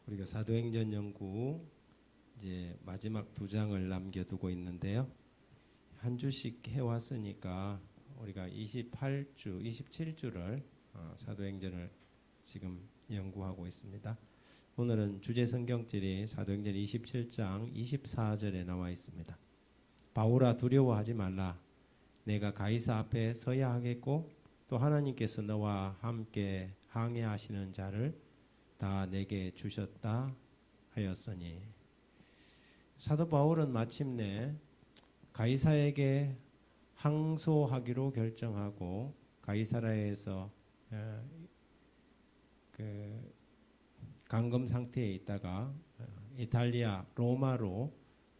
우리가 사도행전 연구 이제 마지막 두 장을 남겨두고 있는데요. 한 주씩 해왔으니까 우리가 28주, 27주를 사도행전을 지금 연구하고 있습니다. 오늘은 주제 성경절이 사도행전 27장 24절에 나와 있습니다. 바울아 두려워하지 말라. 내가 가이사 앞에 서야 하겠고 또 하나님께서 너와 함께 항해하시는 자를 다 내게 주셨다 하였으니. 사도 바울은 마침내 가이사에게 항소하기로 결정하고 가이사라에서 감금 상태에 있다가 이탈리아 로마로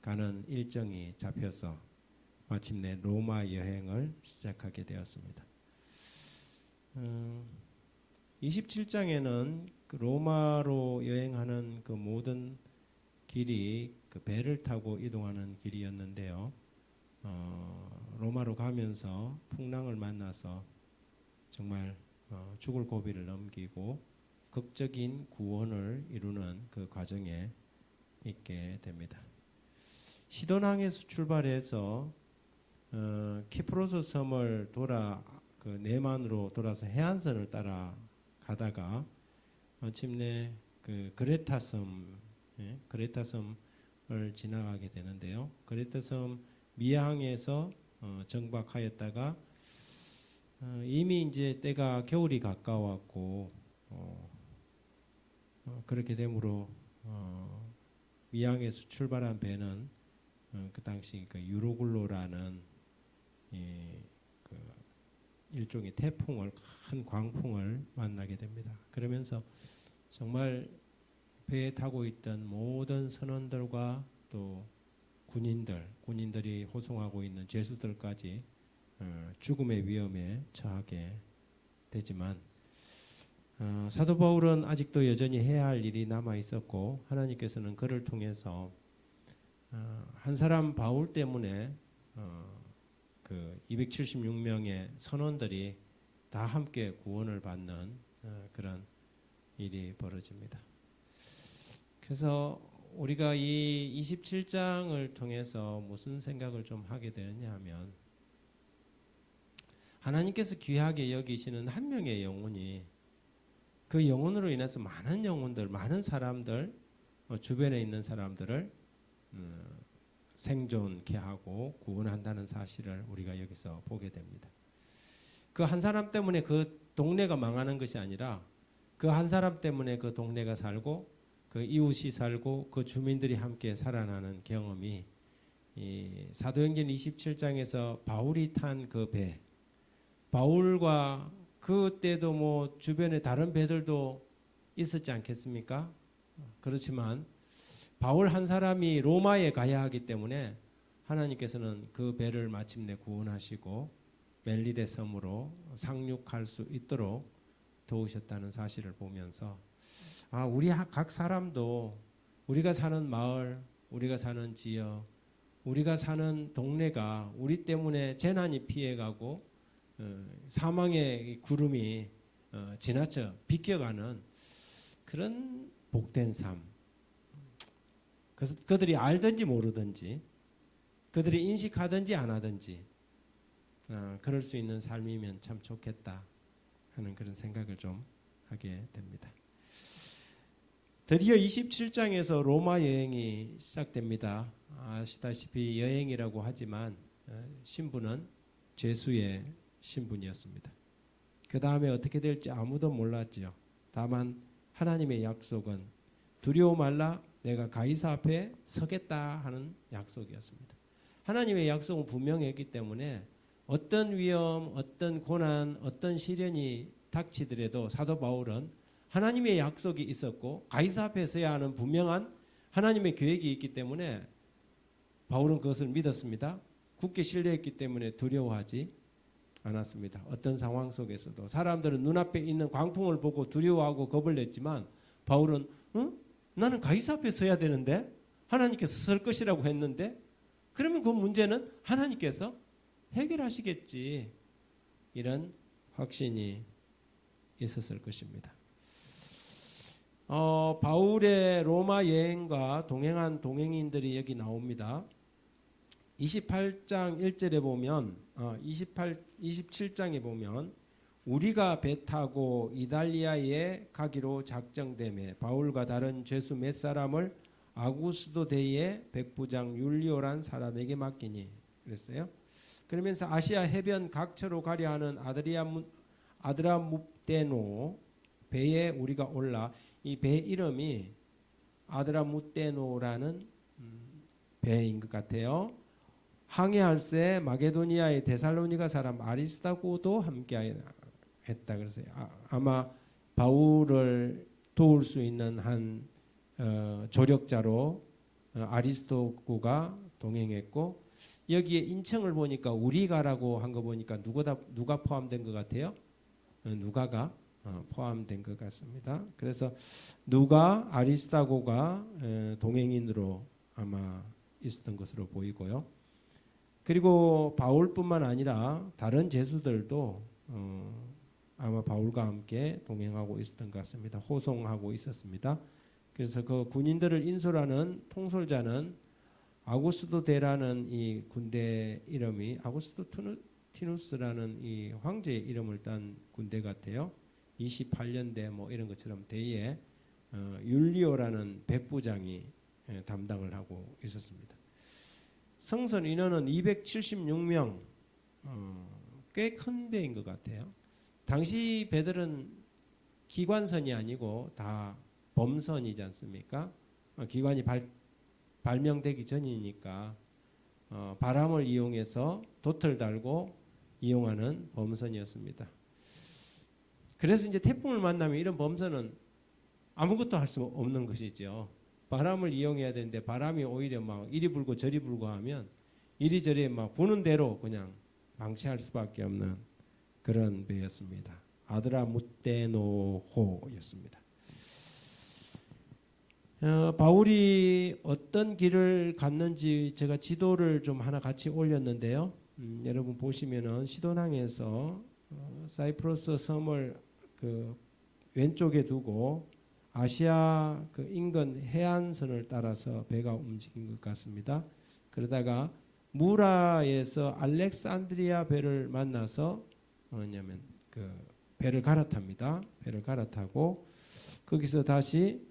가는 일정이 잡혀서 마침내 로마 여행을 시작하게 되었습니다. 27장에는 그 로마로 여행하는 그 모든 길이 그 배를 타고 이동하는 길이었는데요. 로마로 가면서 풍랑을 만나서 정말 죽을 고비를 넘기고 극적인 구원을 이루는 그 과정에 있게 됩니다. 시도낭에서 출발해서 키프로스 섬을 돌아 그 네만으로 돌아서 해안선을 따라 가다가 마침내 그 그레타 섬을 지나가게 되는데요. 그레타 섬 미항에서 정박하였다가 이미 이제 때가 겨울이 가까웠고 그렇게 되므로 미항에서 출발한 배는 그 당시 그 유로글로라는 그 일종의 태풍을 큰 광풍을 만나게 됩니다. 그러면서 정말 배에 타고 있던 모든 선원들과 또 군인들이 호송하고 있는 죄수들까지 죽음의 위험에 처하게 되지만 사도 바울은 아직도 여전히 해야 할 일이 남아 있었고 하나님께서는 그를 통해서 한 사람 바울 때문에 그 276명의 선원들이 다 함께 구원을 받는 그런 일이 벌어집니다. 그래서 우리가 이 27장을 통해서 무슨 생각을 좀 하게 되느냐 하면 하나님께서 귀하게 여기시는 한 명의 영혼이 그 영혼으로 인해서 많은 영혼들, 많은 사람들, 주변에 있는 사람들을 생존케 하고 구원한다는 사실을 우리가 여기서 보게 됩니다. 그 한 사람 때문에 그 동네가 망하는 것이 아니라 그 한 사람 때문에 그 동네가 살고 그 이웃이 살고 그 주민들이 함께 살아나는 경험이 이 사도행전 27장에서 바울이 탄 그 배, 바울과 그때도 뭐 주변에 다른 배들도 있었지 않겠습니까? 그렇지만 바울 한 사람이 로마에 가야 하기 때문에 하나님께서는 그 배를 마침내 구원하시고 멜리데 섬으로 상륙할 수 있도록 도우셨다는 사실을 보면서 우리 각 사람도 우리가 사는 마을, 우리가 사는 지역, 우리가 사는 동네가 우리 때문에 재난이 피해가고 사망의 구름이 지나쳐 비껴가는 그런 복된 삶. 그래서 그들이 알든지 모르든지 그들이 인식하든지 안 하든지 그럴 수 있는 삶이면 참 좋겠다 하는 그런 생각을 좀 하게 됩니다. 드디어 27장에서 로마 여행이 시작됩니다. 아시다시피 여행이라고 하지만 신분은 죄수의 신분이었습니다. 그 다음에 어떻게 될지 아무도 몰랐죠. 다만 하나님의 약속은 두려워 말라 내가 가이사 앞에 서겠다 하는 약속이었습니다. 하나님의 약속은 분명했기 때문에 어떤 위험, 어떤 고난, 어떤 시련이 닥치더라도 사도 바울은 하나님의 약속이 있었고 가이사 앞에 서야 하는 분명한 하나님의 계획이 있기 때문에 바울은 그것을 믿었습니다. 굳게 신뢰했기 때문에 두려워하지 않았습니다. 어떤 상황 속에서도 사람들은 눈앞에 있는 광풍을 보고 두려워하고 겁을 냈지만 바울은 나는 가이사 앞에 서야 되는데 하나님께서 설 것이라고 했는데 그러면 그 문제는 하나님께서 해결하시겠지 이런 확신이 있었을 것입니다. 바울의 로마 여행과 동행한 동행인들이 여기 나옵니다. 28장 1절에 보면 27장에 보면 우리가 배 타고 이달리아에 가기로 작정되매 바울과 다른 죄수 몇 사람을 아구스도 대의 백부장 율리오란 사람에게 맡기니 그랬어요. 그러면서 아시아 해변 각처로 가려 하는 아드라무테노 배에 우리가 올라 이 배 이름이 아드라무테노라는 배인 것 같아요. 항해할새 마게도니아의 데살로니가 사람 아리스타고도 함께 했다 그랬어요. 아마 바울을 도울 수 있는 한 조력자로 아리스토고가 동행했고 여기에 인칭을 보니까 우리가라고 한 거 보니까 누가 포함된 것 같아요? 누가가 포함된 것 같습니다. 그래서 누가 아리스타고가 동행인으로 아마 있었던 것으로 보이고요. 그리고 바울뿐만 아니라 다른 제수들도 아마 바울과 함께 동행하고 있었던 것 같습니다. 호송하고 있었습니다. 그래서 그 군인들을 인솔하는 통솔자는 아구스도 데라는 이 군대 이름이 아구스도 티누스라는 이 황제의 이름을 딴 군대 같아요. 28년대 뭐 이런 것처럼 대에 율리오라는 백부장이 담당을 하고 있었습니다. 성선 인원은 276명, 꽤 큰 배인 것 같아요. 당시 배들은 기관선이 아니고 다 범선이지 않습니까? 기관이 발명되기 전이니까 바람을 이용해서 돛을 달고 이용하는 범선이었습니다. 그래서 이제 태풍을 만나면 이런 범선은 아무것도 할 수 없는 것이죠. 바람을 이용해야 되는데 바람이 오히려 막 이리 불고 저리 불고 하면 이리저리 막 부는 대로 그냥 방치할 수밖에 없는 그런 배였습니다. 아드라무테노호였습니다. 바울이 어떤 길을 갔는지 제가 지도를 좀 하나 같이 올렸는데요. 여러분 보시면은 시도낭에서 사이프러스 섬을 그 왼쪽에 두고 아시아 그 인근 해안선을 따라서 배가 움직인 것 같습니다. 그러다가 무라에서 알렉산드리아 배를 만나서 뭐냐면 그 배를 갈아탑니다. 배를 갈아타고 거기서 다시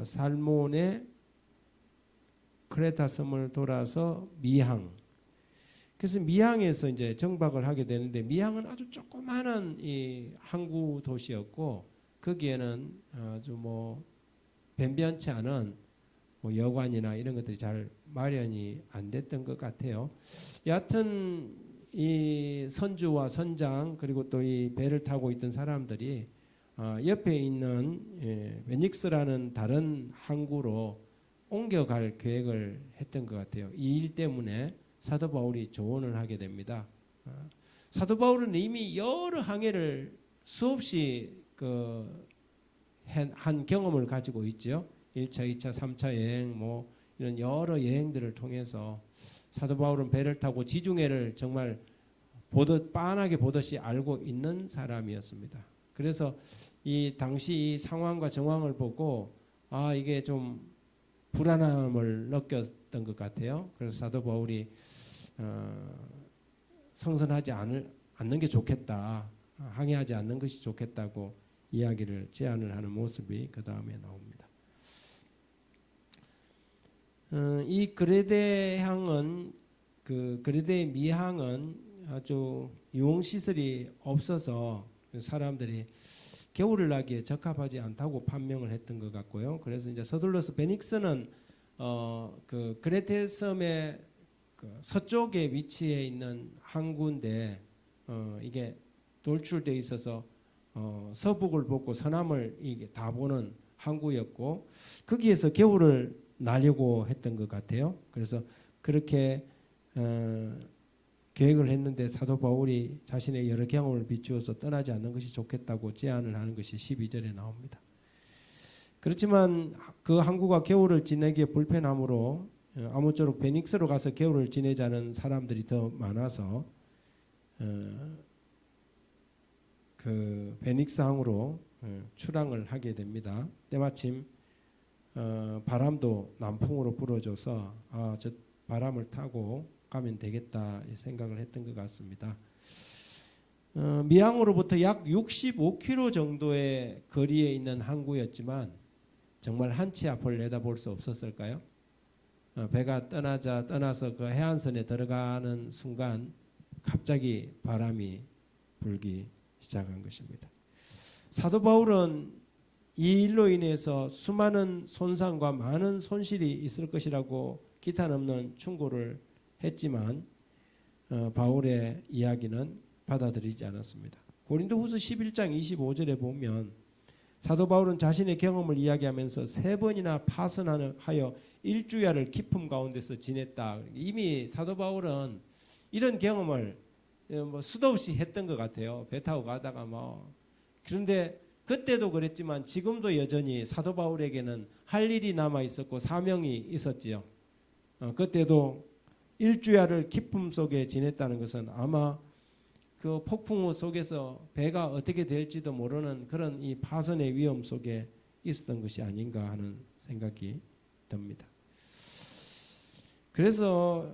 살몬의 크레타 섬을 돌아서 미항. 그래서 미항에서 이제 정박을 하게 되는데 미항은 아주 조그마한 이 항구 도시였고 거기에는 아주 뭐 변변치 않은 뭐 여관이나 이런 것들이 잘 마련이 안 됐던 것 같아요. 여하튼 이 선주와 선장 그리고 또 이 배를 타고 있던 사람들이 옆에 있는 베닉스라는 다른 항구로 옮겨갈 계획을 했던 것 같아요. 이 일 때문에 사도 바울이 조언을 하게 됩니다. 사도 바울은 이미 여러 항해를 수없이 한 경험을 가지고 있죠. 1차, 2차, 3차 여행 뭐 이런 여러 여행들을 통해서 사도 바울은 배를 타고 지중해를 정말 빤하게 보듯이 알고 있는 사람이었습니다. 그래서 이 당시 이 상황과 정황을 보고 이게 좀 불안함을 느꼈던 것 같아요. 그래서 사도 바울이 성선하지 않는 게 좋겠다. 항해하지 않는 것이 좋겠다고 제안을 하는 모습이 그 다음에 나옵니다. 이 그레데의 미항은 아주 유흥시설이 없어서 사람들이 겨울을 나기에 적합하지 않다고 판명을 했던 것 같고요. 그래서 이제 서둘러서 베닉스는 그 그레테 섬의 그 서쪽에 위치해 있는 항구인데 이게 돌출되어 있어서 서북을 보고 서남을 이게 다 보는 항구였고 거기에서 겨울을 나려고 했던 것 같아요. 그래서 그렇게 계획을 했는데 사도 바울이 자신의 여러 경험을 비추어서 떠나지 않는 것이 좋겠다고 제안을 하는 것이 12절에 나옵니다. 그렇지만 그 항구가 겨울을 지내기에 불편하므로 아무쪼록 베닉스로 가서 겨울을 지내자는 사람들이 더 많아서 그 베닉스 항으로 출항을 하게 됩니다. 때마침 바람도 남풍으로 불어줘서 저 바람을 타고 가면 되겠다 이 생각을 했던 것 같습니다. 미항으로부터 약 65km 정도의 거리에 있는 항구였지만 정말 한 치 앞을 내다볼 수 없었을까요? 배가 떠나서 그 해안선에 들어가는 순간 갑자기 바람이 불기 시작한 것입니다. 사도 바울은 이 일로 인해서 수많은 손상과 많은 손실이 있을 것이라고 기탄 없는 충고를 했지만 바울의 이야기는 받아들이지 않았습니다. 고린도후서 11장 25절에 보면 사도 바울은 자신의 경험을 이야기하면서 3번이나 파선하여 일주야를 기쁨 가운데서 지냈다. 이미 사도 바울은 이런 경험을 수도 없이 했던 것 같아요. 배 타고 가다가 그런데 그때도 그랬지만 지금도 여전히 사도 바울에게는 할 일이 남아 있었고 사명이 있었지요. 그때도 일주야를 기쁨 속에 지냈다는 것은 아마 그 폭풍우 속에서 배가 어떻게 될지도 모르는 그런 이 파선의 위험 속에 있었던 것이 아닌가 하는 생각이 듭니다. 그래서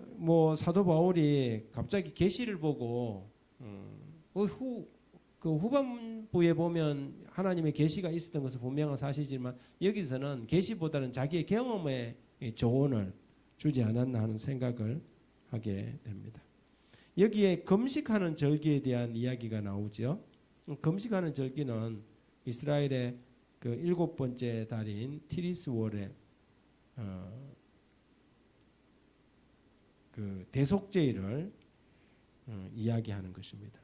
사도 바울이 갑자기 계시를 보고 그 후반부에 보면 하나님의 계시가 있었던 것은 분명한 사실이지만 여기서는 계시보다는 자기의 경험에 조언을 주지 않았나 하는 생각을 하게 됩니다. 여기에 금식하는 절기에 대한 이야기가 나오죠. 금식하는 절기는 이스라엘의 그 7번째 달인 티리스월의 그 대속죄일을 이야기하는 것입니다.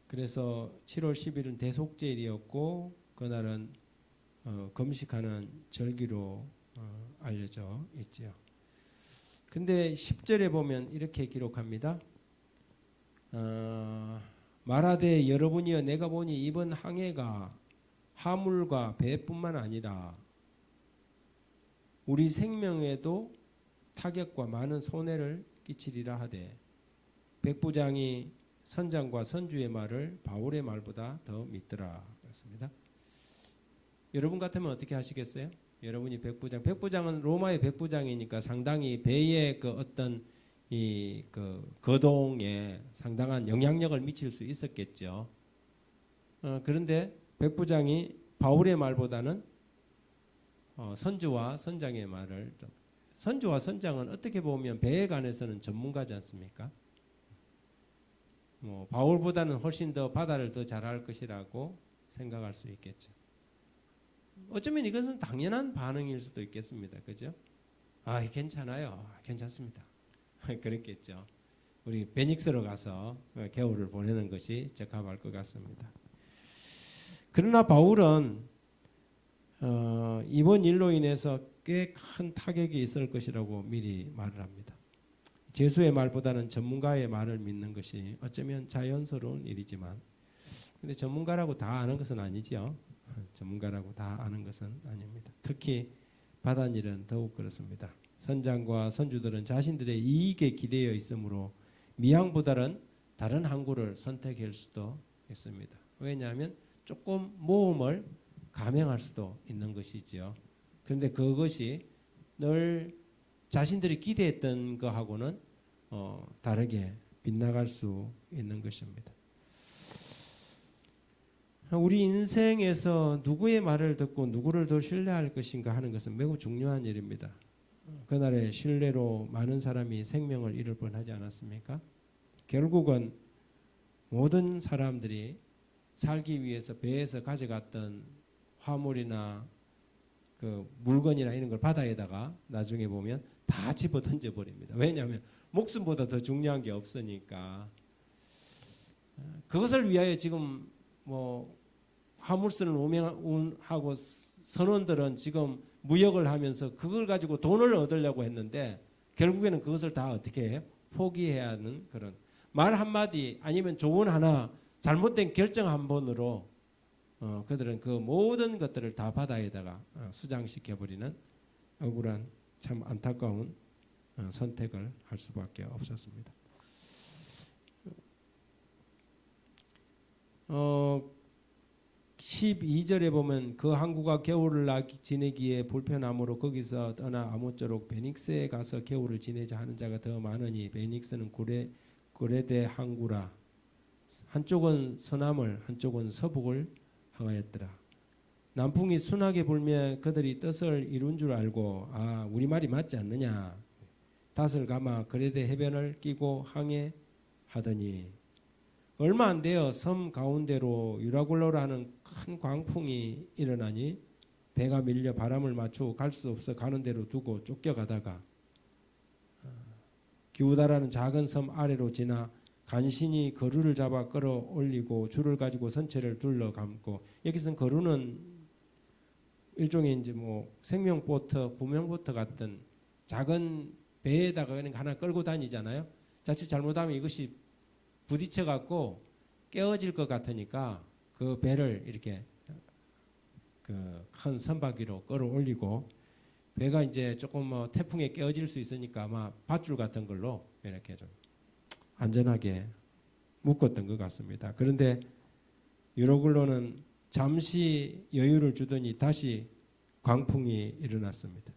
그래서 7월 10일은 대속죄일이었고 그날은 금식하는 절기로 알려져 있지요. 근데 10절에 보면 이렇게 기록합니다. 말하되 여러분이여 내가 보니 이번 항해가 화물과 배뿐만 아니라 우리 생명에도 타격과 많은 손해를 끼치리라 하되 백부장이 선장과 선주의 말을 바울의 말보다 더 믿더라. 그렇습니다. 여러분 같으면 어떻게 하시겠어요? 여러분이 백부장은 로마의 백부장이니까 상당히 배의 그 어떤 이 그 거동에 상당한 영향력을 미칠 수 있었겠죠. 그런데 백부장이 바울의 말보다는 선주와 선장의 말을 선주와 선장은 어떻게 보면 배에 관해서는 전문가지 않습니까? 바울보다는 훨씬 더 바다를 더 잘할 것이라고 생각할 수 있겠죠. 어쩌면 이것은 당연한 반응일 수도 있겠습니다. 그죠? 괜찮아요. 괜찮습니다. 그랬겠죠. 우리 베닉스로 가서 겨울을 보내는 것이 적합할 것 같습니다. 그러나 바울은 이번 일로 인해서 꽤 큰 타격이 있을 것이라고 미리 말을 합니다. 제수의 말보다는 전문가의 말을 믿는 것이 어쩌면 자연스러운 일이지만 근데 전문가라고 다 아는 것은 아니지요. 전문가라고 다 아는 것은 아닙니다. 특히 바다일은 더욱 그렇습니다. 선장과 선주들은 자신들의 이익에 기대어 있으므로 미항보다는 다른 항구를 선택할 수도 있습니다. 왜냐하면 조금 모험을 감행할 수도 있는 것이지요. 그런데 그것이 늘 자신들이 기대했던 것하고는 다르게 빗나갈 수 있는 것입니다. 우리 인생에서 누구의 말을 듣고 누구를 더 신뢰할 것인가 하는 것은 매우 중요한 일입니다. 그날의 신뢰로 많은 사람이 생명을 잃을 뻔하지 않았습니까? 결국은 모든 사람들이 살기 위해서 배에서 가져갔던 화물이나 그 물건이나 이런 걸 바다에다가 나중에 보면 다 집어 던져 버립니다. 왜냐하면 목숨보다 더 중요한 게 없으니까. 그것을 위하여 지금 화물선을 운행하고 선원들은 지금 무역을 하면서 그걸 가지고 돈을 얻으려고 했는데 결국에는 그것을 다 어떻게 해요? 포기해야 하는 그런 말 한마디 아니면 조언 하나 잘못된 결정 한 번으로 그들은 그 모든 것들을 다 바다에다가 수장시켜버리는 억울한 참 안타까운 선택을 할 수밖에 없었습니다. 12절에 보면 그 항구가 겨울을 지내기에 불편함으로 거기서 떠나 아모쪼록 베닉스에 가서 겨울을 지내자 하는 자가 더 많으니 베닉스는 고레대 항구라. 한쪽은 서남을 한쪽은 서북을 향하였더라. 남풍이 순하게 불며 그들이 뜻을 이룬 줄 알고 우리 말이 맞지 않느냐. 닷을 감아 그레데 해변을 끼고 항해하더니 얼마 안 되어 섬 가운데로 유라굴로라는 큰 광풍이 일어나니 배가 밀려 바람을 맞추고 갈 수 없어 가는 대로 두고 쫓겨가다가 기우다라는 작은 섬 아래로 지나 간신히 거루를 잡아 끌어올리고 줄을 가지고 선체를 둘러 감고, 여기서는 거루는 일종의 이제 뭐 생명보트, 구명보트 같은 작은 배에다가 그냥 하나 끌고 다니잖아요. 자칫 잘못하면 이것이 부딪혀 갖고 깨어질 것 같으니까 그 배를 이렇게 그 큰 선박위로 끌어올리고, 배가 이제 조금 뭐 태풍에 깨어질 수 있으니까 아마 밧줄 같은 걸로 이렇게 좀 안전하게 묶었던 것 같습니다. 그런데 유로글로는 잠시 여유를 주더니 다시 광풍이 일어났습니다.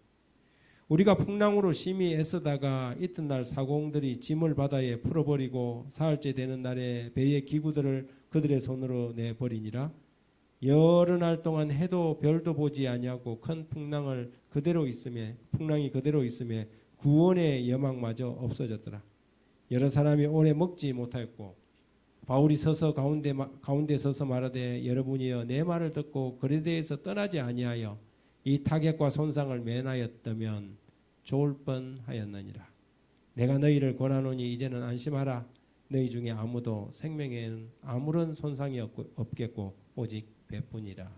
우리가 풍랑으로 심히 애쓰다가 이튿날 사공들이 짐을 바다에 풀어버리고 사흘째 되는 날에 배의 기구들을 그들의 손으로 내버리니라. 여러 날 동안 해도 별도 보지 아니하고 큰 풍랑이 그대로 있음에 구원의 여망마저 없어졌더라. 여러 사람이 오래 먹지 못하였고 바울이 서서 가운데 서서 말하되 여러분이여 내 말을 듣고 그레데에서 떠나지 아니하여 이 타격과 손상을 면하였다면 좋을 뻔하였느니라. 내가 너희를 권하노니 이제는 안심하라. 너희 중에 아무도 생명에는 아무런 손상이 없겠고 오직 배뿐이라.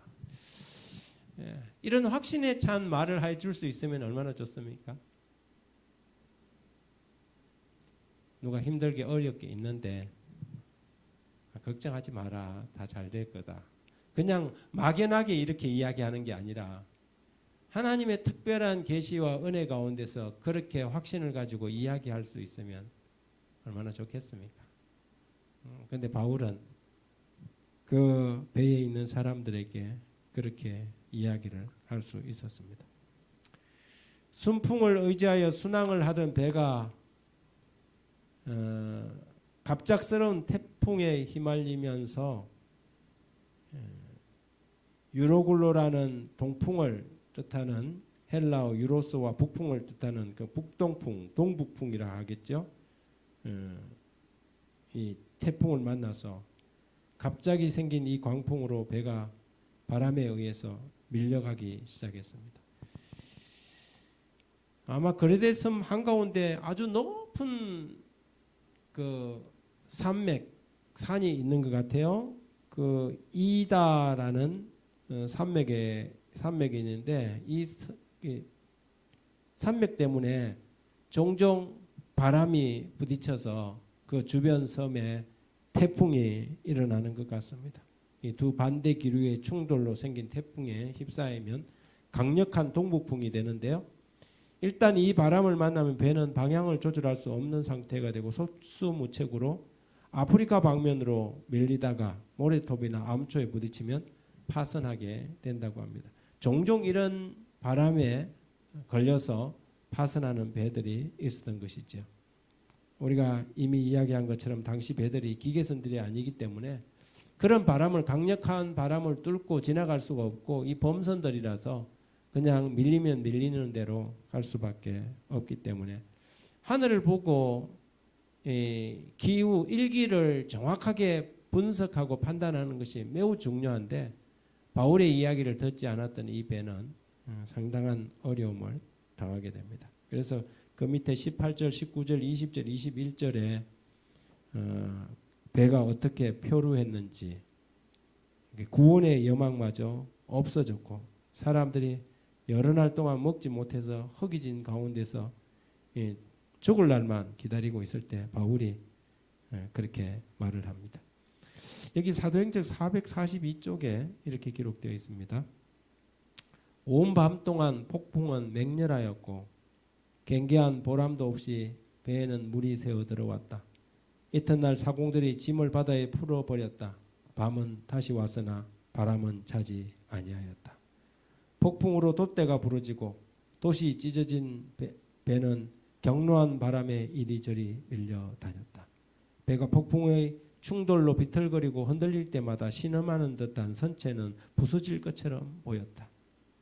이런 확신에 찬 말을 해줄 수 있으면 얼마나 좋습니까? 누가 힘들게 어렵게 있는데 걱정하지 마라. 다 잘 될 거다. 그냥 막연하게 이렇게 이야기하는 게 아니라 하나님의 특별한 계시와 은혜 가운데서 그렇게 확신을 가지고 이야기할 수 있으면 얼마나 좋겠습니까? 그런데 바울은 그 배에 있는 사람들에게 그렇게 이야기를 할 수 있었습니다. 순풍을 의지하여 순항을 하던 배가 갑작스러운 태풍에 휘말리면서 유로굴로라는 동풍을 뜻하는 헬라어 유로스와 북풍을 뜻하는 그 북동풍, 동북풍이라 하겠죠. 이 태풍을 만나서 갑자기 생긴 이 광풍으로 배가 바람에 의해서 밀려가기 시작했습니다. 아마 그레데 섬 한가운데 아주 높은 그 산이 있는 것 같아요. 그 이다라는 산맥이 있는데 이 산맥 때문에 종종 바람이 부딪혀서 그 주변 섬에 태풍이 일어나는 것 같습니다. 이 두 반대 기류의 충돌로 생긴 태풍에 휩싸이면 강력한 동북풍이 되는데요. 일단 이 바람을 만나면 배는 방향을 조절할 수 없는 상태가 되고 속수무책으로 아프리카 방면으로 밀리다가 모래톱이나 암초에 부딪히면 파손하게 된다고 합니다. 종종 이런 바람에 걸려서 파손하는 배들이 있었던 것이죠. 우리가 이미 이야기한 것처럼 당시 배들이 기계선들이 아니기 때문에 그런 강력한 바람을 뚫고 지나갈 수가 없고 이 범선들이라서 그냥 밀리면 밀리는 대로 갈 수밖에 없기 때문에 하늘을 보고 기후 일기를 정확하게 분석하고 판단하는 것이 매우 중요한데 바울의 이야기를 듣지 않았던 이 배는 상당한 어려움을 당하게 됩니다. 그래서 그 밑에 18절, 19절, 20절, 21절에 배가 어떻게 표류했는지 구원의 여망마저 없어졌고 사람들이 여러 날 동안 먹지 못해서 허기진 가운데서 죽을 날만 기다리고 있을 때 바울이 그렇게 말을 합니다. 여기 사도행전 442쪽에 이렇게 기록되어 있습니다. 온 밤 동안 폭풍은 맹렬하였고 경계한 보람도 없이 배에는 물이 새어 들어왔다. 이튿날 사공들이 짐을 바다에 풀어버렸다. 밤은 다시 왔으나 바람은 차지 아니하였다. 폭풍으로 돛대가 부러지고 돛이 찢어진 배는 격노한 바람에 이리저리 밀려 다녔다. 배가 폭풍의 충돌로 비틀거리고 흔들릴 때마다 신음하는 듯한 선체는 부서질 것처럼 보였다.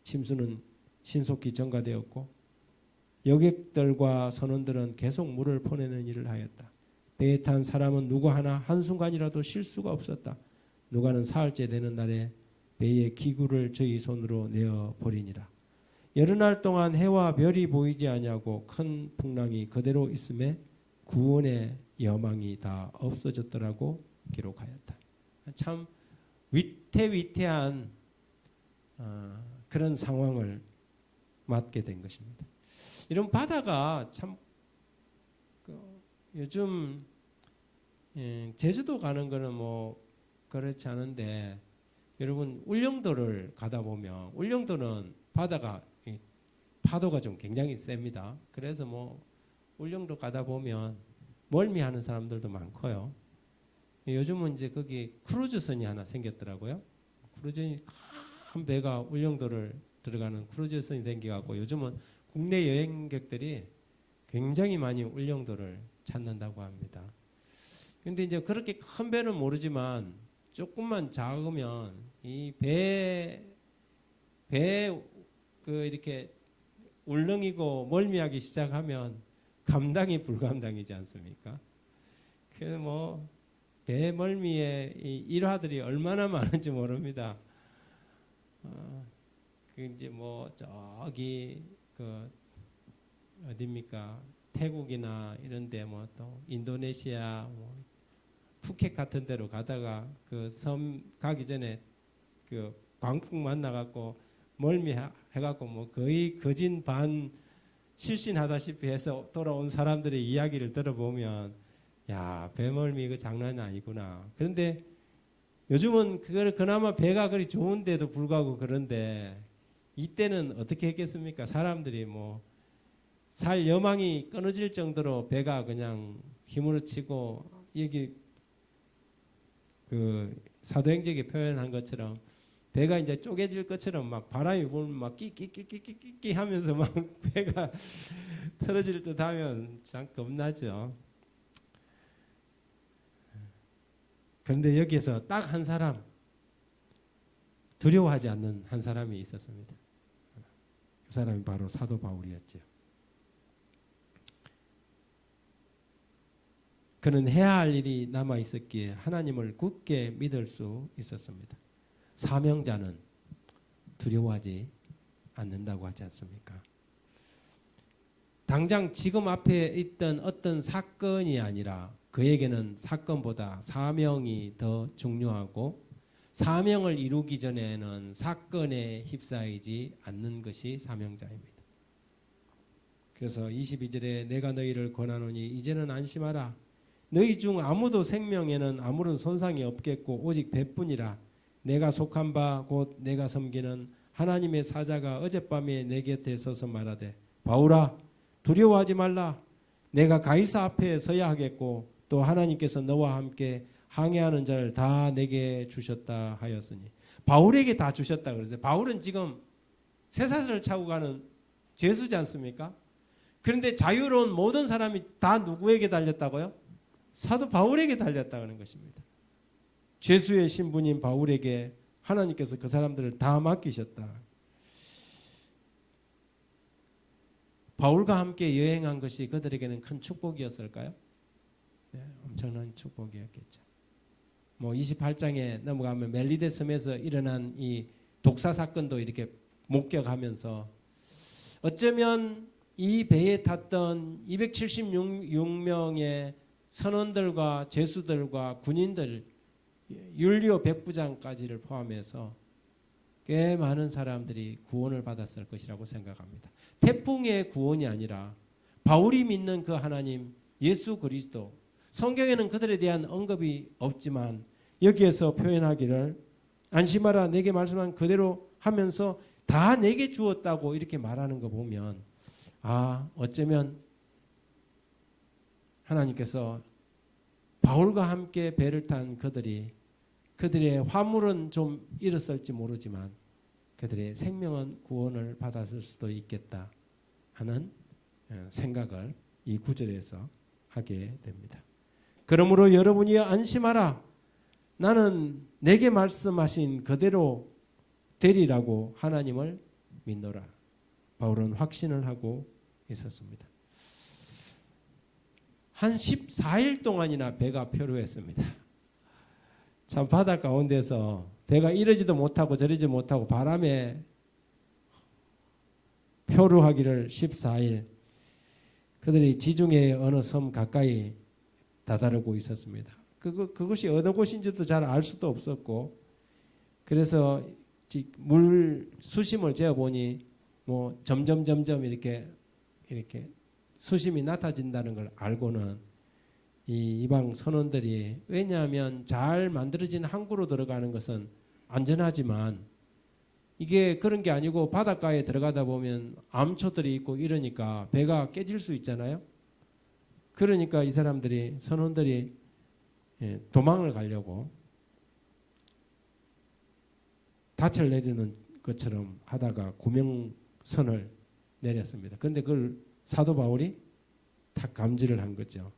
침수는 신속히 전가되었고 여객들과 선원들은 계속 물을 퍼내는 일을 하였다. 배에 탄 사람은 누구 하나 한순간이라도 쉴 수가 없었다. 누가는 사흘째 되는 날에 배의 기구를 저희 손으로 내어버리니라. 여러 날 동안 해와 별이 보이지 아니하고 큰 풍랑이 그대로 있음에 구원의 여망이 다 없어졌더라고 기록하였다. 참 위태위태한 그런 상황을 맞게 된 것입니다. 이런 바다가 참 요즘 제주도 가는 거는 뭐 그렇지 않은데 여러분 울릉도를 가다 보면 울릉도는 바다가 파도가 좀 굉장히 셉니다. 그래서 뭐 울릉도 가다 보면 멀미하는 사람들도 많고요. 요즘은 이제 거기 크루즈선이 하나 생겼더라고요. 크루즈선이 큰 배가 울릉도를 들어가는 크루즈선이 생겨갖고 요즘은 국내 여행객들이 굉장히 많이 울릉도를 찾는다고 합니다. 근데 이제 그렇게 큰 배는 모르지만 조금만 작으면 이 이렇게 울렁이고 멀미하기 시작하면 감당이 불감당이지 않습니까? 그래서 뭐 배멀미의 이 일화들이 얼마나 많은지 모릅니다. 그 이제 뭐 저기 그 어디입니까? 태국이나 이런데 뭐 또 인도네시아 뭐 푸켓 같은 데로 가다가 그 섬 가기 전에 그 광풍 만나갖고 멀미 해갖고 뭐 거의 거진 반 실신하다시피 해서 돌아온 사람들의 이야기를 들어보면 야 배멀미 이거 장난이 아니구나. 그런데 요즘은 그걸 그나마 배가 그리 좋은데도 불구하고 그런데 이때는 어떻게 했겠습니까? 사람들이 뭐 살 여망이 끊어질 정도로 배가 그냥 힘으로 치고 여기 그 사도행전에 표현한 것처럼 배가 이제 쪼개질 것처럼 막 바람이 불면 막 끼끼끼끼끼끼 하면서 막 배가 틀어질 듯 하면 참 겁나죠. 그런데 여기에서 딱 한 사람 두려워하지 않는 한 사람이 있었습니다. 그 사람이 바로 사도 바울이었죠. 그는 해야 할 일이 남아 있었기에 하나님을 굳게 믿을 수 있었습니다. 사명자는 두려워하지 않는다고 하지 않습니까? 당장 지금 앞에 있던 어떤 사건이 아니라 그에게는 사건보다 사명이 더 중요하고 사명을 이루기 전에는 사건에 휩싸이지 않는 것이 사명자입니다. 그래서 22절에 내가 너희를 권하노니 이제는 안심하라. 너희 중 아무도 생명에는 아무런 손상이 없겠고 오직 배뿐이라. 내가 속한 바 곧 내가 섬기는 하나님의 사자가 어젯밤에 내 곁에 서서 말하되 바울아 두려워하지 말라. 내가 가이사 앞에 서야 하겠고 또 하나님께서 너와 함께 항해하는 자를 다 내게 주셨다 하였으니 바울에게 다 주셨다 그랬어요. 바울은 지금 쇠사슬을 차고 가는 죄수지 않습니까? 그런데 자유로운 모든 사람이 다 누구에게 달렸다고요? 사도 바울에게 달렸다는 것입니다. 죄수의 신분인 바울에게 하나님께서 그 사람들을 다 맡기셨다. 바울과 함께 여행한 것이 그들에게는 큰 축복이었을까요? 네, 엄청난 축복이었겠죠. 뭐 28장에 넘어가면 멜리데 섬에서 일어난 이 독사 사건도 이렇게 목격하면서 어쩌면 이 배에 탔던 276명의 선원들과 죄수들과 군인들 율리오 백부장까지를 포함해서 꽤 많은 사람들이 구원을 받았을 것이라고 생각합니다. 태풍의 구원이 아니라 바울이 믿는 그 하나님 예수 그리스도, 성경에는 그들에 대한 언급이 없지만 여기에서 표현하기를 안심하라 내게 말씀한 그대로 하면서 다 내게 주었다고 이렇게 말하는 거 보면 어쩌면 하나님께서 바울과 함께 배를 탄 그들이 그들의 화물은 좀 잃었을지 모르지만 그들의 생명은 구원을 받았을 수도 있겠다 하는 생각을 이 구절에서 하게 됩니다. 그러므로 여러분이 안심하라. 나는 내게 말씀하신 그대로 되리라고 하나님을 믿노라. 바울은 확신을 하고 있었습니다. 한 14일 동안이나 배가 표류했습니다. 참 바다 가운데서 배가 이러지도 못하고 저러지 못하고 바람에 표류하기를 14일 그들이 지중해 어느 섬 가까이 다다르고 있었습니다. 그것이 어느 곳인지도 잘 알 수도 없었고 그래서 물 수심을 재어보니 뭐 점점 이렇게 수심이 낮아진다는 걸 알고는 이 이방 선원들이 왜냐하면 잘 만들어진 항구로 들어가는 것은 안전하지만 이게 그런 게 아니고 바닷가에 들어가다 보면 암초들이 있고 이러니까 배가 깨질 수 있잖아요. 그러니까 이 사람들이 선원들이 도망을 가려고 닻을 내리는 것처럼 하다가 구명선을 내렸습니다. 그런데 그걸 사도 바울이 탁 감지를 한 거죠.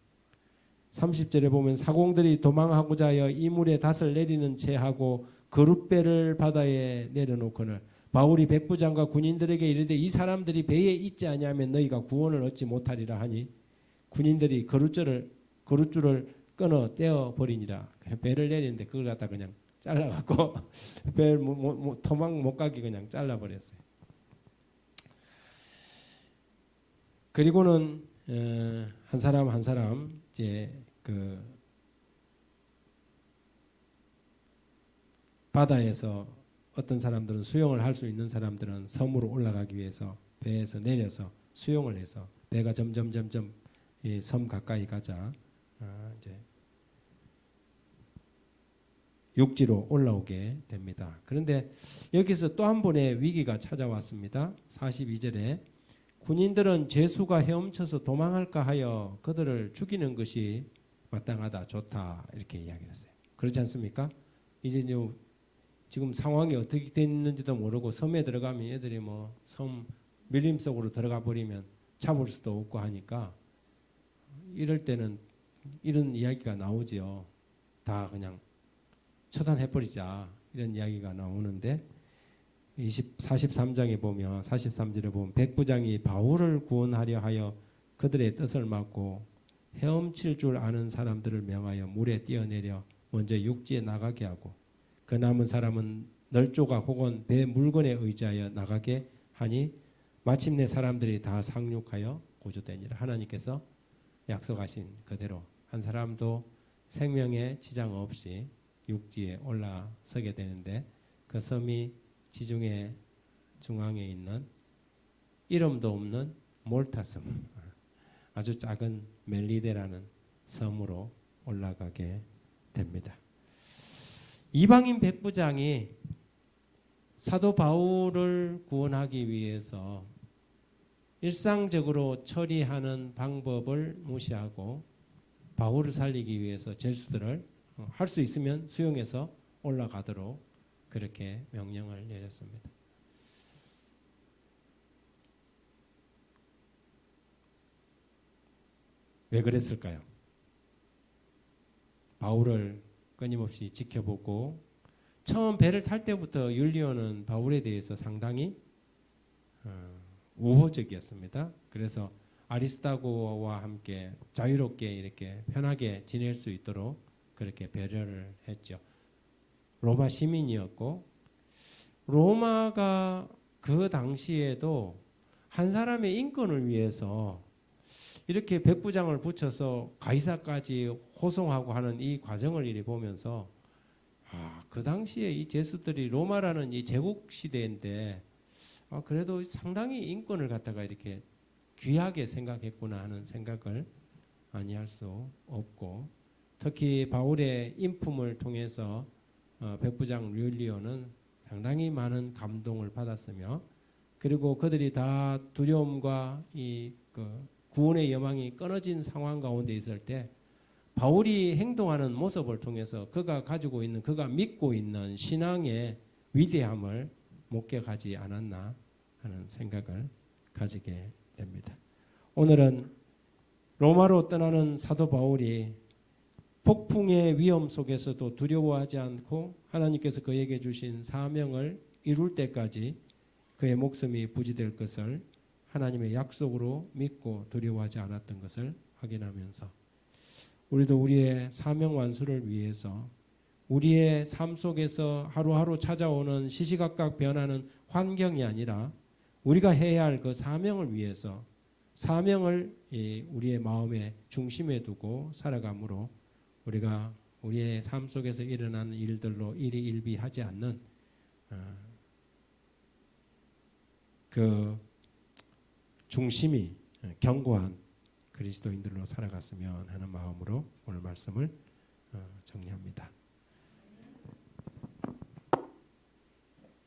30절에 보면 사공들이 도망하고자 하여 이물에 닷을 내리는 채 하고 거룻배를 바다에 내려놓거늘 바울이 백부장과 군인들에게 이르되 이 사람들이 배에 있지 아니하면 너희가 구원을 얻지 못하리라 하니 군인들이 거룻줄을 끊어 떼어 버리니라. 배를 내리는데 그걸 갖다 그냥 잘라갖고 배를 도망 못 가게 그냥 잘라버렸어요. 그리고는 한 사람 한 사람 이제 그 바다에서 어떤 사람들은 수영을 할 수 있는 사람들은 섬으로 올라가기 위해서 배에서 내려서 수영을 해서 배가 점점 이 섬 가까이 가자 이제 육지로 올라오게 됩니다. 그런데 여기서 또 한 번의 위기가 찾아왔습니다. 42절에 군인들은 죄수가 헤엄쳐서 도망할까 하여 그들을 죽이는 것이 마땅하다, 좋다 이렇게 이야기를 했어요. 그렇지 않습니까? 이제 지금 상황이 어떻게 됐는지도 모르고 섬에 들어가면 애들이 뭐 섬 밀림 속으로 들어가 버리면 잡을 수도 없고 하니까 이럴 때는 이런 이야기가 나오지요. 다 그냥 처단해버리자 이런 이야기가 나오는데 43장에 보면 43절에 보면 백부장이 바울을 구원하려 하여 그들의 뜻을 막고 헤엄칠 줄 아는 사람들을 명하여 물에 뛰어내려 먼저 육지에 나가게 하고 그 남은 사람은 널조각 혹은 배 물건에 의지하여 나가게 하니 마침내 사람들이 다 상륙하여 구조되니라. 하나님께서 약속하신 그대로 한 사람도 생명에 지장 없이 육지에 올라서게 되는데 그 섬이 지중해 중앙에 있는 이름도 없는 몰타섬 아주 작은 멜리데라는 섬으로 올라가게 됩니다. 이방인 백부장이 사도 바울을 구원하기 위해서 일상적으로 처리하는 방법을 무시하고 바울을 살리기 위해서 죄수들을 할 수 있으면 수용해서 올라가도록 그렇게 명령을 내렸습니다. 왜 그랬을까요? 바울을 끊임없이 지켜보고 처음 배를 탈 때부터 율리오는 바울에 대해서 상당히 우호적이었습니다. 그래서 아리스타고와 함께 자유롭게 이렇게 편하게 지낼 수 있도록 그렇게 배려를 했죠. 로마 시민이었고 로마가 그 당시에도 한 사람의 인권을 위해서 이렇게 백부장을 붙여서 가이사까지 호송하고 하는 이 과정을 이리 보면서 그 당시에 이 제수들이 로마라는 이 제국 시대인데 그래도 상당히 인권을 갖다가 이렇게 귀하게 생각했구나 하는 생각을 아니할 수 없고 특히 바울의 인품을 통해서 백부장 율리오는 상당히 많은 감동을 받았으며 그리고 그들이 다 두려움과 이 구원의 여망이 끊어진 상황 가운데 있을 때 바울이 행동하는 모습을 통해서 그가 가지고 있는 그가 믿고 있는 신앙의 위대함을 목격하지 않았나 하는 생각을 가지게 됩니다. 오늘은 로마로 떠나는 사도 바울이 폭풍의 위험 속에서도 두려워하지 않고 하나님께서 그에게 주신 사명을 이룰 때까지 그의 목숨이 부지될 것을 하나님의 약속으로 믿고 두려워하지 않았던 것을 확인하면서 우리도 우리의 사명 완수를 위해서 우리의 삶 속에서 하루하루 찾아오는 시시각각 변하는 환경이 아니라 우리가 해야 할 그 사명을 위해서 사명을 우리의 마음의 중심에 두고 살아가므로 우리가 우리의 삶 속에서 일어나는 일들로 일희일비하지 않는 그 중심이 견고한 그리스도인들로 살아갔으면 하는 마음으로 오늘 말씀을 정리합니다.